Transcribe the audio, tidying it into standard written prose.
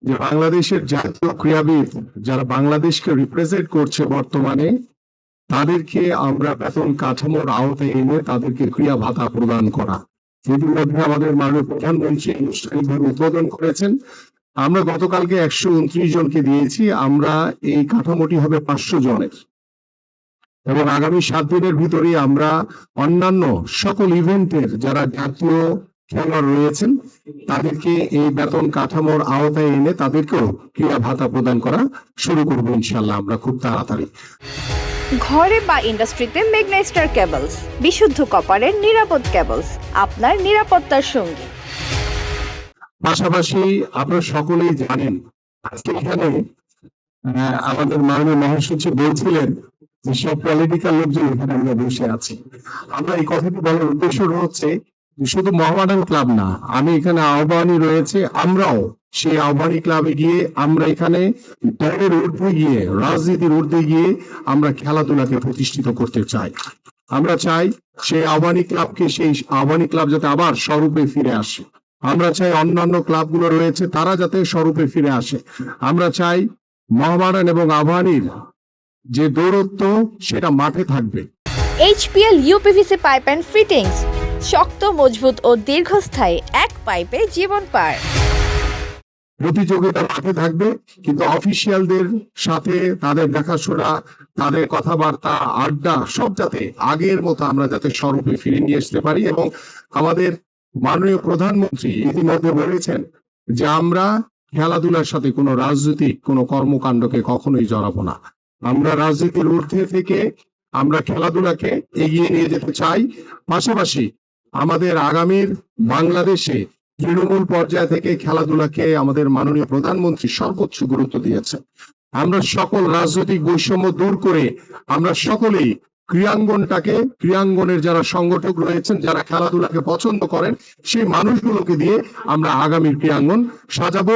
যে বাংলাদেশের জাতীয় ক্রীড়াবিদ যারা বাংলাদেশকে রিপ্রেজেন্ট করছে বর্তমানে, তাদেরকে আমরা বেতন কাঠামোর আওতায় এনে তাদেরকে ক্রিয়া ভাতা প্রদান করা। ইতিমধ্যে আমাদের মাননীয় প্রধানমন্ত্রী আনুষ্ঠানিকভাবে উদ্বোধন করেছেন। আমরা গতকালকে 129 জনকে দিয়েছি। আমরা এই কাঠামোটি হবে 500 জনের এবং আগামী 7 দিনের ভিতরে আমরা অন্যান্য সকল ইভেন্টের যারা জাতীয় খেলোয়াড় রয়েছেন তাদেরকে এই বেতন কাঠামোর আওতায় এনে তাদেরকেও ক্রিয়া ভাতা প্রদান করা শুরু করবো ইনশাল্লাহ আমরা খুব তাড়াতাড়ি। ঘরে বা ইন্ডাস্ট্রিতে মেঘনা স্টার কেবলস, বিশুদ্ধ কপারের নিরাপদ কেবলস, আপনার নিরাপত্তার সঙ্গী। পাশাপাশি আপনারা সকলেই জানেন আজকে এখানে আমাদের মাননীয় মহাসচিব বলছিলেন যে সব পলিটিক্যাল লোকজন এখানে আমরা বসে আছি। আমরা এই কথাটি বলার উদ্দেশ্য হচ্ছে শুধু মোহামেডান ক্লাব না, আমি এখানে আহ্বানী রয়েছে, আমরাও সেই আহ্বানী ক্লাবে গিয়ে আমরা এখানে দলের ঊর্ধ্বে গিয়ে রাজনীতির ঊর্ধ্বে গিয়ে আমরা খেলাধুলাকে প্রতিষ্ঠিত করতে চাই। আমরা চাই সেই আহ্বানী ক্লাবকে, সেই আহ্বানী ক্লাব যাতে আবার স্বরূপে ফিরে আসে। আমরা চাই অন্যান্য ক্লাবগুলো রয়েছে তারা যাতে স্বরূপে ফিরে আসে। আমরা চাই মোহামেডান এবং আহ্বানীর যে দৌরত্ব সেটা মাঠে থাকবে। HPL UPVC pipe and fittings, শক্ত, মজবুত ও দীর্ঘস্থায়ী, এক পাইপে জীবন পার। প্রতিযোগিতা মাঠে থাকবে, কিন্তু অফিসিয়ালদের সাথে তাদের দেখাশোনা, তাদের কথাবার্তা, আড্ডা সব যাতে আগের মতো আমরা যাতে স্বরূপে ফিরে নিয়ে আসতে পারি। এবং আমাদের মাননীয় প্রধানমন্ত্রী ইতিমধ্যে বলেছেন যে আমরা খেলাধুলার সাথে কোনো রাজনৈতিক কোনো কর্মকাণ্ডকে কখনোই জড়াবো না। আমরা রাজনীতির ঊর্ধ্বে থেকে আমরা খেলাধুলাকে এগিয়ে নিয়ে যেতে চাই। পাশাপাশি আমাদের আগামীর বাংলাদেশে তৃণমূল পর্যায় থেকে খেলাধুলাকে আমাদের মাননীয় প্রধানমন্ত্রী সর্বোচ্চ গুরুত্ব দিয়েছেন। আমরা সকল রাজনৈতিক বৈষম্য দূর করে আমরা সকলেই ক্রীড়াঙ্গনের যারা সংগঠক রয়েছেন, যারা খেলাধুলাকে পছন্দ করেন, সেই মানুষগুলোকে দিয়ে আমরা আগামীর ক্রীড়াঙ্গন সাজাবো।